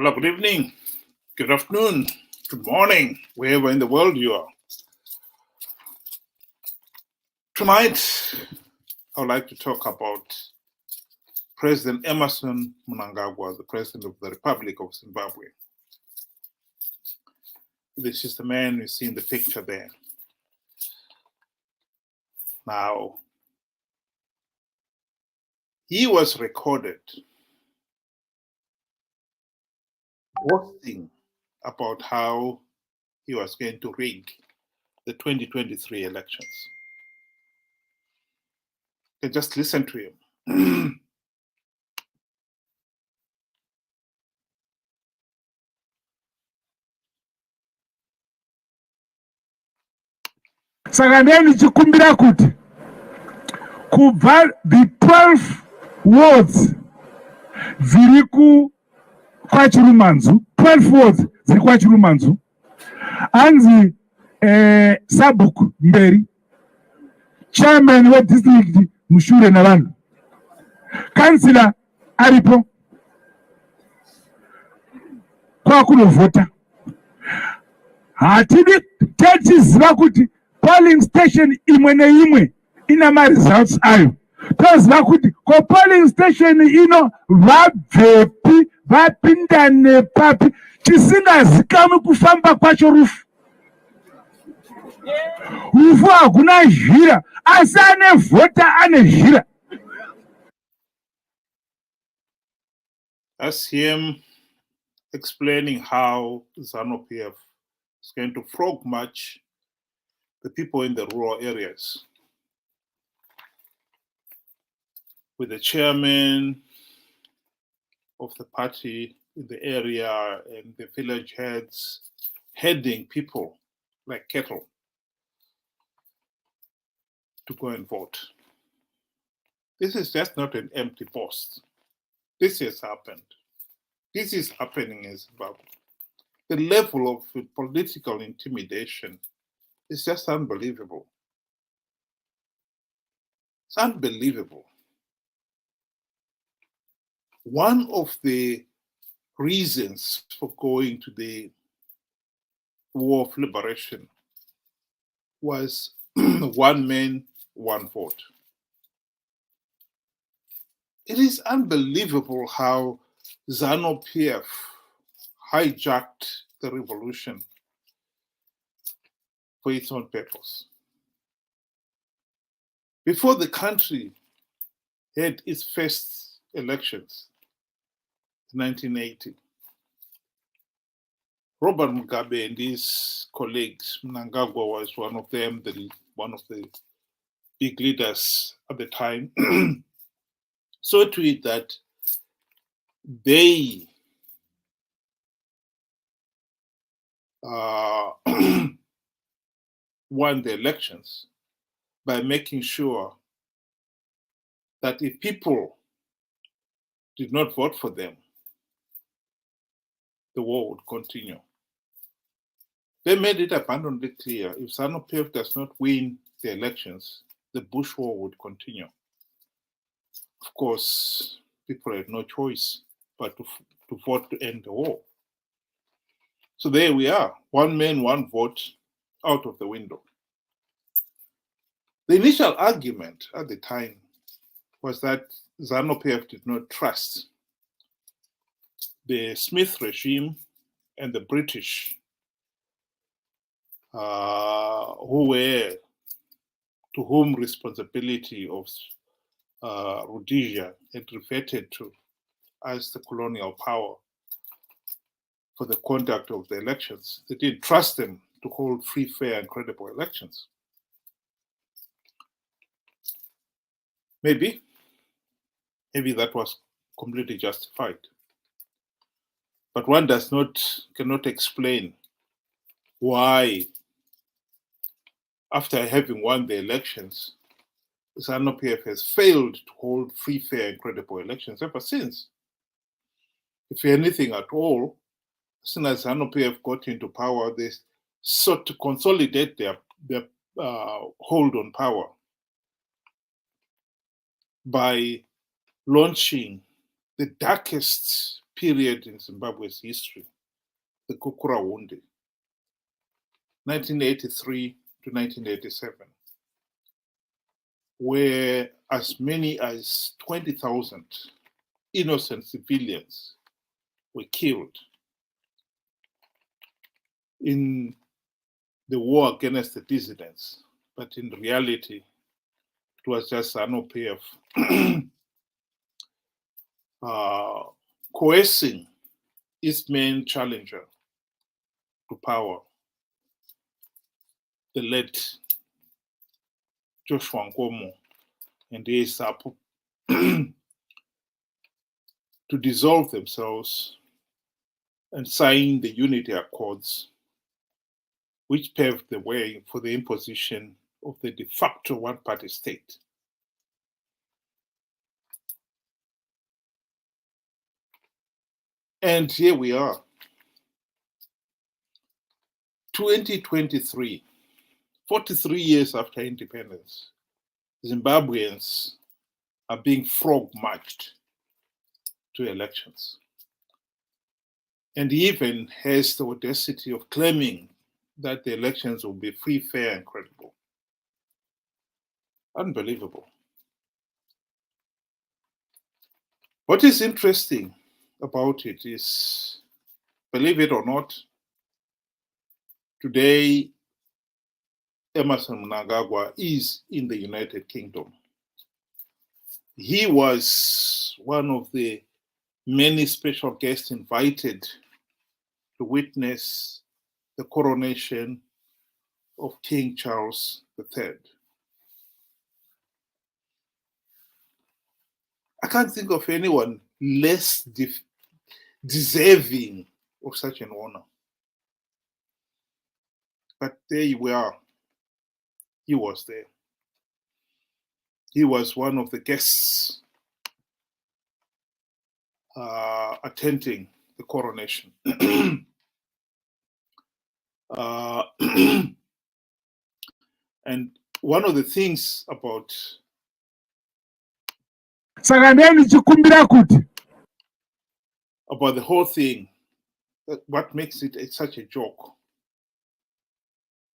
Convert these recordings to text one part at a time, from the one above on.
Hello, good evening, good afternoon, good morning, wherever in the world you are. Tonight, I would like to talk about President Emerson Mnangagwa, the President of the Republic of Zimbabwe. This is the man you see in the picture there. Now, he was recorded boasting about how he was going to rig the 2023 elections. You can just listen to him. Saka ndichikumbira kuti kubva the 12 wards dziri kwaChirumanzu, 12 wards dziri kwaChirumanzu, anzi Sabuk Mberi, chairman wedistrict mushure navanhu, kansila aripo kwakunovhota. Hatidi tichiziva kuti polling station imwe neimwe ina ma-results ayo. Toziva kuti ko polling station ino vabvepi, vapinda nepapi, chisingazikamwi kufamba kwacho rufu. Rufu hakuna zhira, asi ane vhota ane zhira. That's him explaining how Zanu PF is going to frog march the people in the rural areas, with the chairman of the party in the area and the village heads heading people like cattle to go and vote. This is just not an empty post. This has happened. This is happening in Zimbabwe. The level of political intimidation is just unbelievable. It's unbelievable. One of the reasons for going to the War of Liberation was one man, one vote. It is unbelievable how Zanu PF hijacked the revolution for its own purpose. Before the country had its first elections in 1980, Robert Mugabe and his colleagues, Mnangagwa was one of them, one of the big leaders at the time, saw to it that they won the elections by making sure that if people did not vote for them, the war would continue. They made it abundantly clear, if Zanu PF does not win the elections, the Bush war would continue. Of course, people had no choice but to vote to end the war. So there we are, one man, one vote, out of the window. The initial argument at the time was that Zanu PF did not trust the Smith regime and the British, to whom responsibility of Rhodesia had reverted to as the colonial power for the conduct of the elections. They didn't trust them to hold free, fair, and credible elections. Maybe that was completely justified. But one cannot explain why, after having won the elections, Zanu PF has failed to hold free, fair, and credible elections ever since. If anything at all, as soon as Zanu PF got into power, they sought to consolidate their hold on power by launching the darkest period in Zimbabwe's history, the Kukura-Hunde, 1983 to 1987, where as many as 20,000 innocent civilians were killed in the war against the dissidents, but in reality, it was just Zanu PF coercing its main challenger to power, the late Joshua Nkomo and his Sapu, to dissolve themselves and sign the Unity Accords, which paved the way for the imposition of the de facto one-party state. And here we are, 2023, 43 years after independence. Zimbabweans are being frog-marched to elections. And he even has the audacity of claiming that the elections will be free, fair, and credible. Unbelievable. What is interesting about it is, believe it or not, today Emmerson Mnangagwa is in the United Kingdom. He was one of the many special guests invited to witness the coronation of King Charles III. I can't think of anyone less deserving of such an honor. But there you are. He was there. He was one of the guests attending the coronation. And one of the things about the whole thing, what makes it such a joke,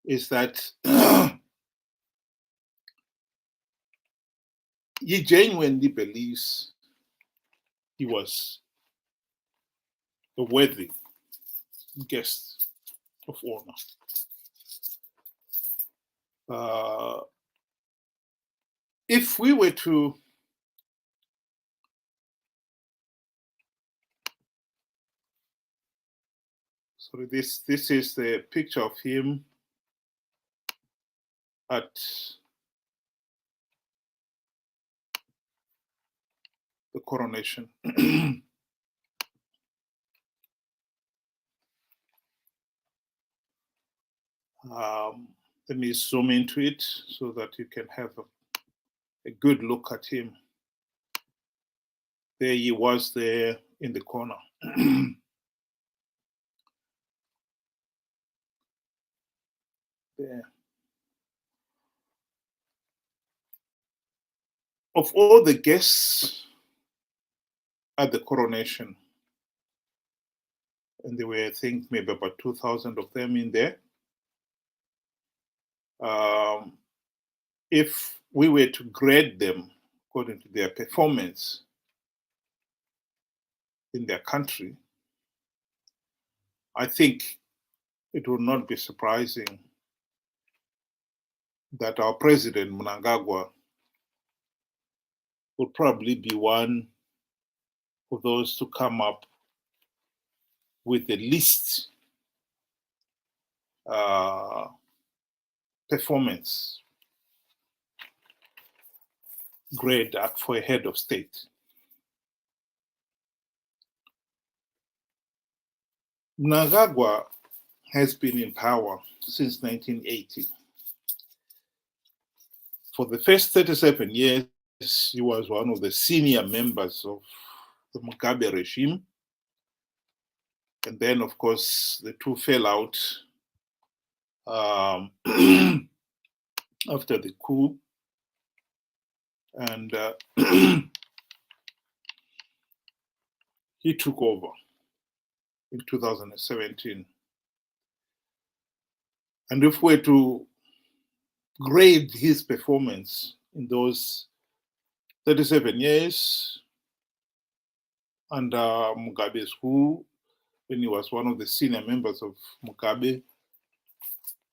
is that he genuinely believes he was a worthy guest of honor. If we were to sorry, this is the picture of him at the coronation. Let me zoom into it so that you can have a good look at him. There he was there in the corner. There. Of all the guests at the coronation, and there were, I think, maybe about 2,000 of them in there. If we were to grade them according to their performance in their country, I think it would not be surprising that our president, Mnangagwa, would probably be one of those to come up with the least performance grade for a head of state. Mnangagwa has been in power since 1980. For the first 37 years, he was one of the senior members of the Mugabe regime. And then, of course, the two fell out after the coup. And he took over in 2017. And if we're to grade his performance in those 37 years under Mugabe's rule, when he was one of the senior members of Mugabe,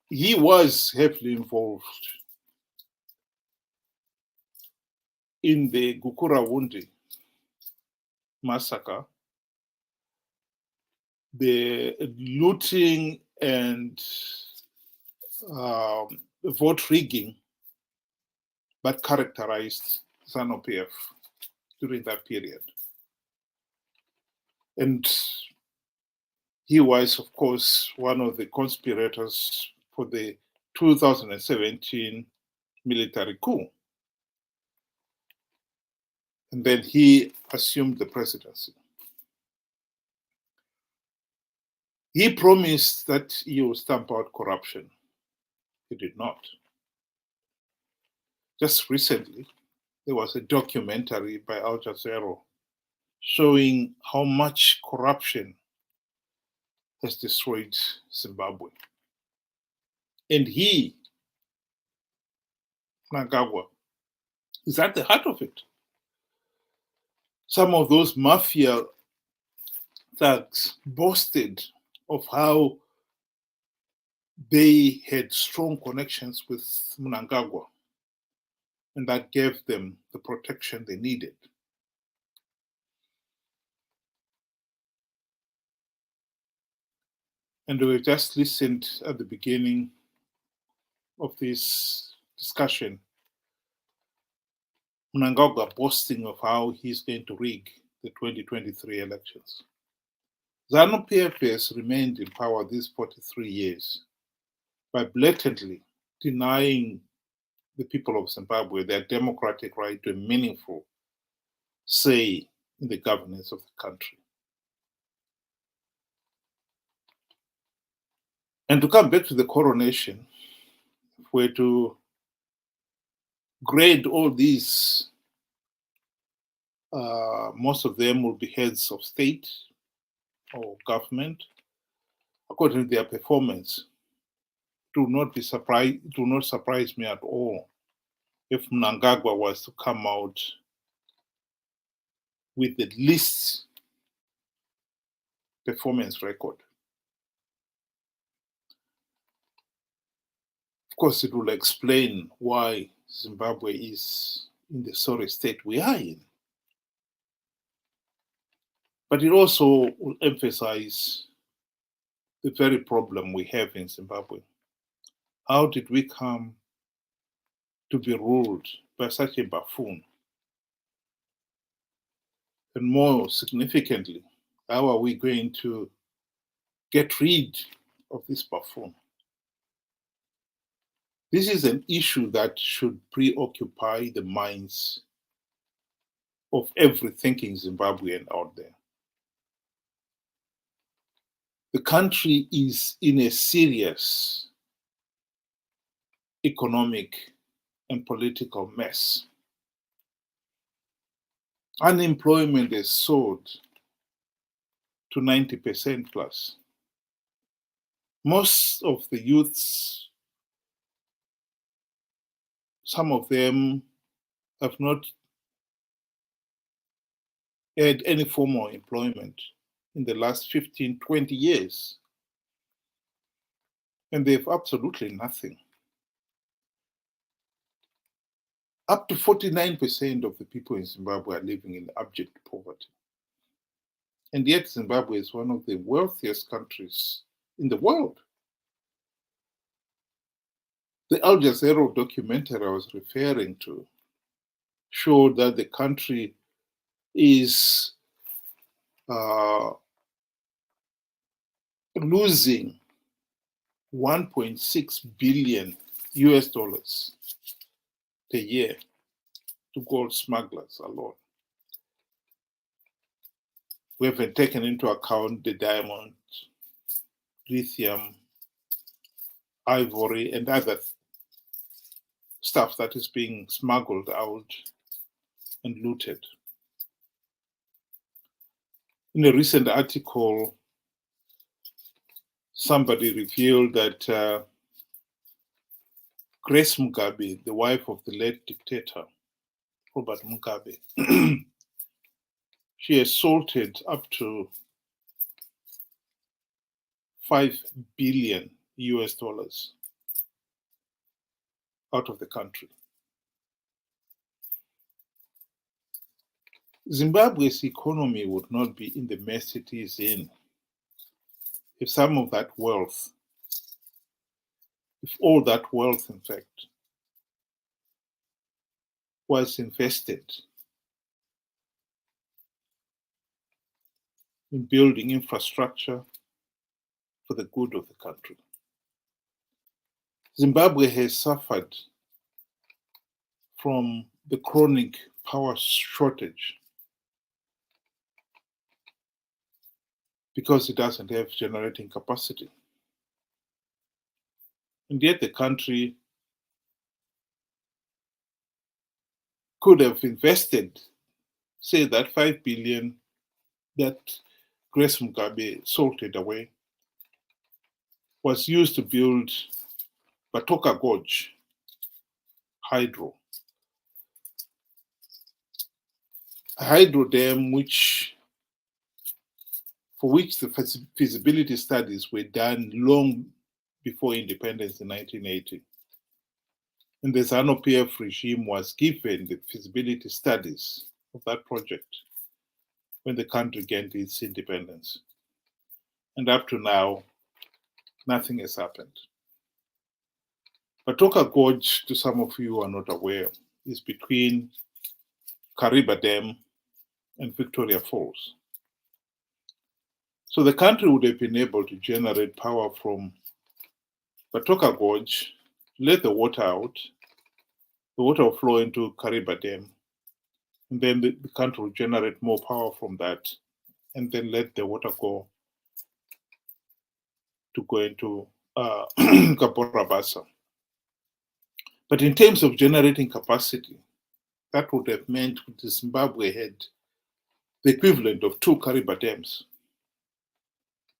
he was heavily involved in the Gukurahundi massacre, the looting and vote rigging that characterized Zanu PF during that period. And he was, of course, one of the conspirators for the 2017 military coup. And then he assumed the presidency. He promised that he would stamp out corruption. He did not. Just recently, there was a documentary by Al Jazeera showing how much corruption has destroyed Zimbabwe. And he, Mnangagwa, is at the heart of it. Some of those mafia thugs boasted of how they had strong connections with Mnangagwa, and that gave them the protection they needed. And we just listened at the beginning of this discussion, Mnangagwa boasting of how he's going to rig the 2023 elections. Zanu PF has remained in power these 43 years by blatantly denying the people of Zimbabwe their democratic right to a meaningful say in the governance of the country. And to come back to the coronation, if we're to grade all these, most of them will be heads of state or government, according to their performance. It will not surprise me at all if Mnangagwa was to come out with the least performance record. Of course, it will explain why Zimbabwe is in the sorry state we are in. But it also will emphasize the very problem we have in Zimbabwe. How did we come to be ruled by such a buffoon? And more significantly, how are we going to get rid of this buffoon? This is an issue that should preoccupy the minds of every thinking Zimbabwean out there. The country is in a serious economic and political mess. Unemployment has soared to 90% plus. Most of the youths, some of them have not had any formal employment in the last 15, 20 years. And they have absolutely nothing. Up to 49% of the people in Zimbabwe are living in abject poverty. And yet Zimbabwe is one of the wealthiest countries in the world. The Al Jazeera documentary I was referring to showed that the country is losing 1.6 billion US dollars per year to gold smugglers alone. We haven't taken into account the diamond, lithium, ivory, and other stuff that is being smuggled out and looted. In a recent article, somebody revealed that Grace Mugabe, the wife of the late dictator, Robert Mugabe, she assaulted up to $5 billion out of the country. Zimbabwe's economy would not be in the mess it is in if some of that wealth, if all that wealth, in fact, was invested in building infrastructure for the good of the country. Zimbabwe has suffered from the chronic power shortage because it doesn't have generating capacity. And yet the country could have invested, say, that $5 billion that Grace Mugabe salted away was used to build Batoka Gorge hydro. A hydro dam for which the feasibility studies were done long before independence in 1980. And the Zanu PF regime was given the feasibility studies of that project when the country gained its independence. And up to now, nothing has happened. Batoka Gorge, to some of you who are not aware, is between Kariba Dam and Victoria Falls. So the country would have been able to generate power from Batoka Gorge, let the water out, the water will flow into Kariba Dam, and then the country will generate more power from that, and then let the water go into Kaporabasa. But in terms of generating capacity, that would have meant that Zimbabwe had the equivalent of 2 Kariba dams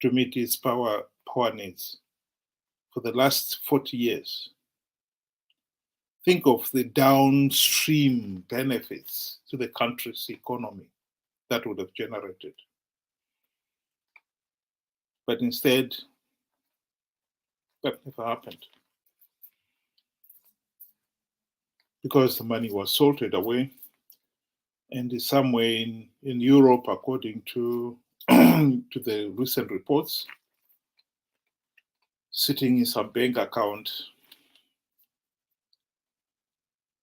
to meet its power needs for the last 40 years. Think of the downstream benefits to the country's economy that would have generated. But instead, that never happened. Because the money was salted away and is somewhere in Europe, according to, to the recent reports, sitting in some bank account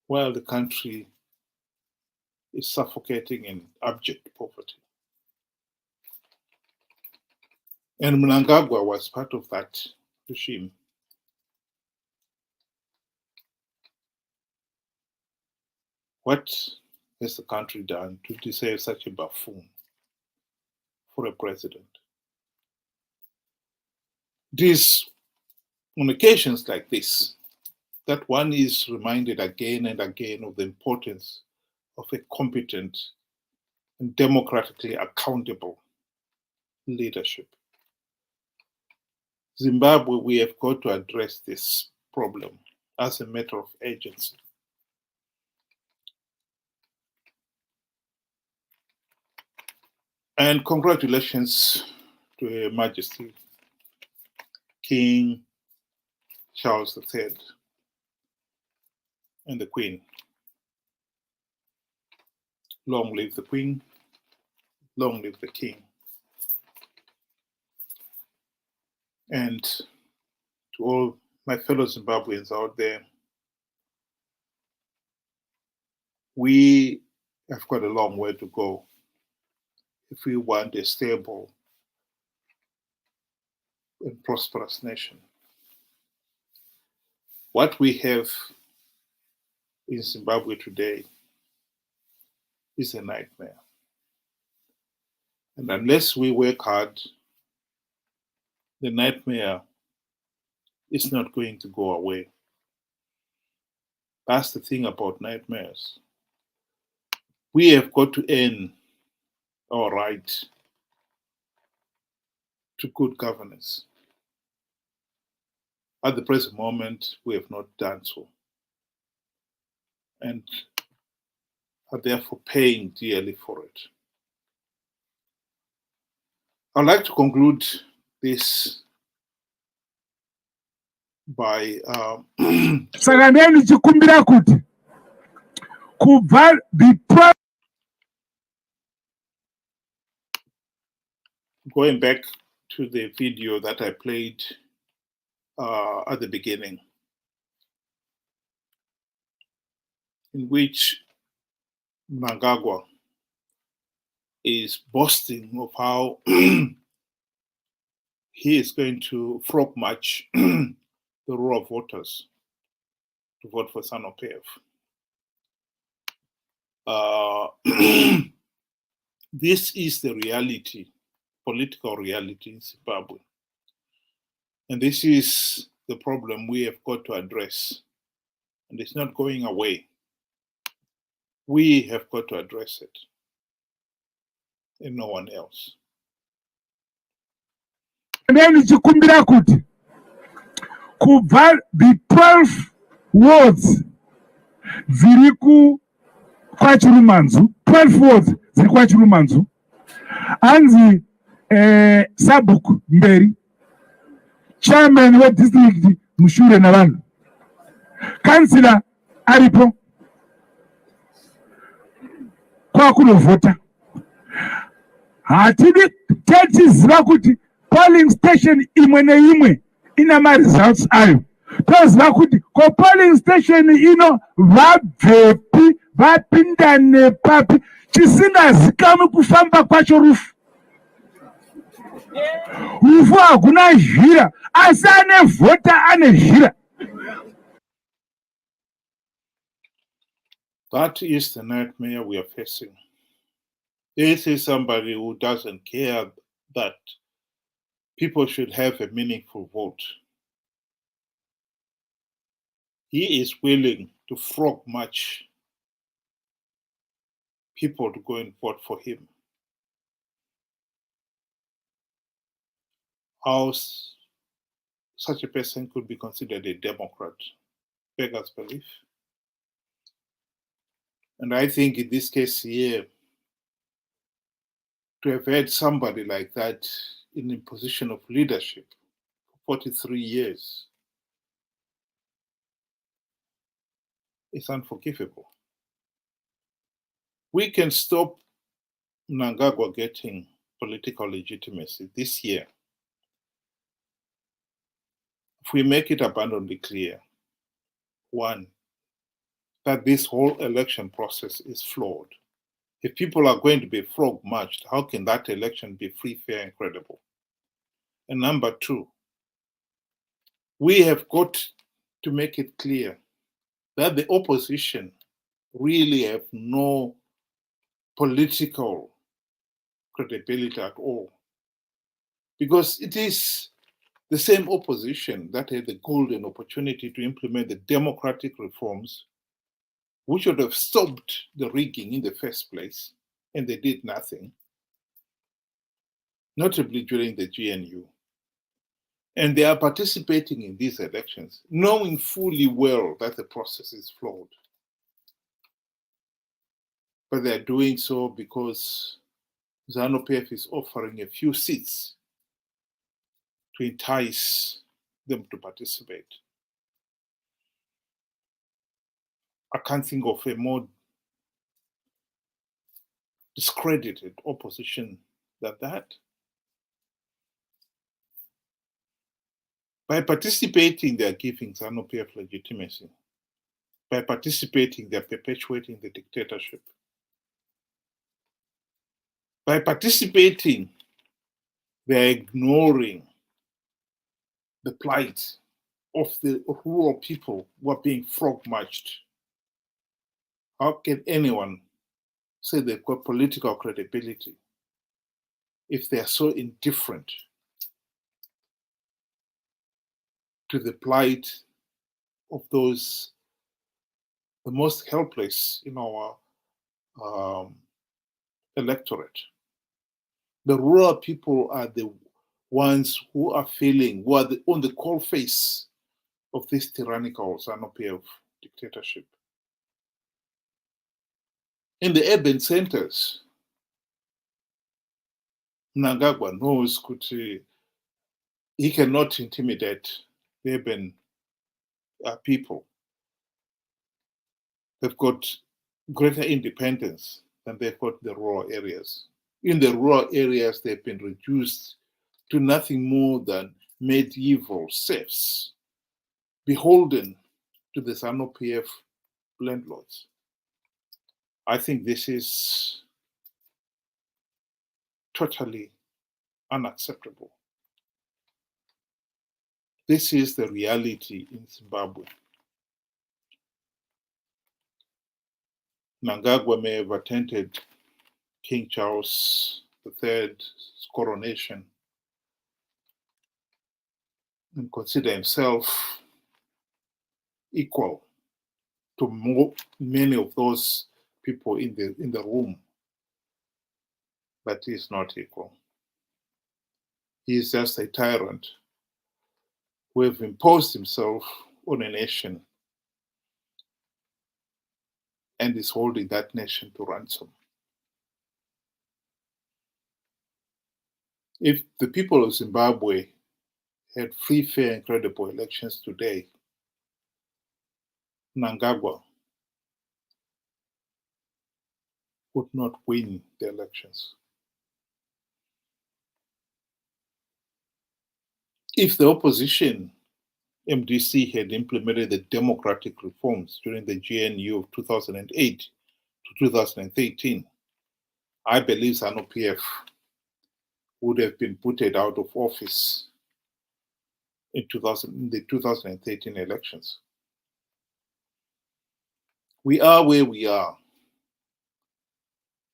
while the country is suffocating in abject poverty. And Mnangagwa was part of that regime. What has the country done to deserve such a buffoon for a president? On occasions like this, that one is reminded again and again of the importance of a competent and democratically accountable leadership. Zimbabwe, we have got to address this problem as a matter of urgency. And congratulations to Her Majesty King Charles III and the Queen. Long live the Queen, long live the King. And to all my fellow Zimbabweans out there, we have got a long way to go if we want a stable and prosperous nation. What we have in Zimbabwe today is a nightmare. And unless we work hard, the nightmare is not going to go away. That's the thing about nightmares. We have got to earn our right to good governance. At the present moment, we have not done so, and are therefore paying dearly for it. I'd like to conclude this by saka ndeni chikumbira kuti kubva going back to the video that I played at the beginning, in which Mnangagwa is boasting of how he is going to frog march the row of voters to vote for Zanu PF. This is the reality, political reality in Zimbabwe. And this is the problem we have got to address. And it's not going away. We have got to address it, and no one else. ndeni chikumbira kuti kubva the 12 wards dziri kwachirumanzu 12 wards dziri kwachirumanzu anzi Sabuk Mberi chairman wedistrict mushure navanhu kansila aripo kwakunovhota hatidi tichiziva kuti polling station imwe neimwe ina maresults ayo toziva kuti ko polling station ino vabvepi vapinda nepapi chisingazikamwi kufamba kwacho rufu rufu hakuna zhira asi ane vhota ane zhira. That is the nightmare we are facing. This is somebody who doesn't care that people should have a meaningful vote. He is willing to frog march people to go and vote for him. How such a person could be considered a Democrat beggars belief. And I think in this case here, to have had somebody like that in a position of leadership for 43 years is unforgivable. We can stop Mnangagwa getting political legitimacy this year if we make it abundantly clear, one, that this whole election process is flawed. If people are going to be frog marched, how can that election be free, fair, and credible? And number two, we have got to make it clear that the opposition really have no political credibility at all. Because it is the same opposition that had the golden opportunity to implement the democratic reforms which would have stopped the rigging in the first place, and they did nothing, notably during the GNU. And they are participating in these elections, knowing fully well that the process is flawed. But they're doing so because Zanu PF is offering a few seats to entice them to participate. I can't think of a more discredited opposition than that. By participating, they are giving Zanu PF legitimacy. By participating, they are perpetuating the dictatorship. By participating, they are ignoring the plight of the rural people who are being frog marched. How can anyone say they've got political credibility if they are so indifferent to the plight of those, the most helpless in our electorate? The rural people are the ones who are on the cold face of this tyrannical Zanu PF dictatorship. In the urban centers, Mnangagwa knows he cannot intimidate the urban people. They've got greater independence than they've got in the rural areas. In the rural areas, they've been reduced to nothing more than medieval serfs, beholden to the Zanu PF landlords. I think this is totally unacceptable. This is the reality in Zimbabwe. Mnangagwa may have attended King Charles III's coronation and consider himself equal to many of those people in the room, but he is not equal. He is just a tyrant who have imposed himself on a nation and is holding that nation to ransom. If the people of Zimbabwe had free, fair, and credible elections today, Mnangagwa would not win the elections. If the opposition MDC had implemented the democratic reforms during the GNU of 2008 to 2013, I believe Zanu PF would have been putted out of office in the 2013 elections. We are where we are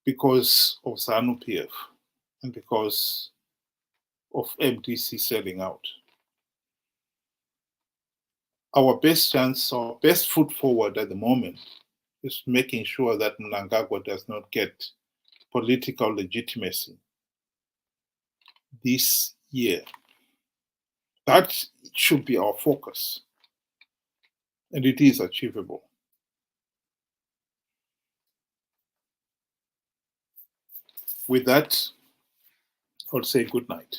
because of Zanu PF and because of MDC selling out. Our best chance, our best foot forward at the moment is making sure that Mnangagwa does not get political legitimacy this year. That should be our focus, and it is achievable. With that, I'll say good night.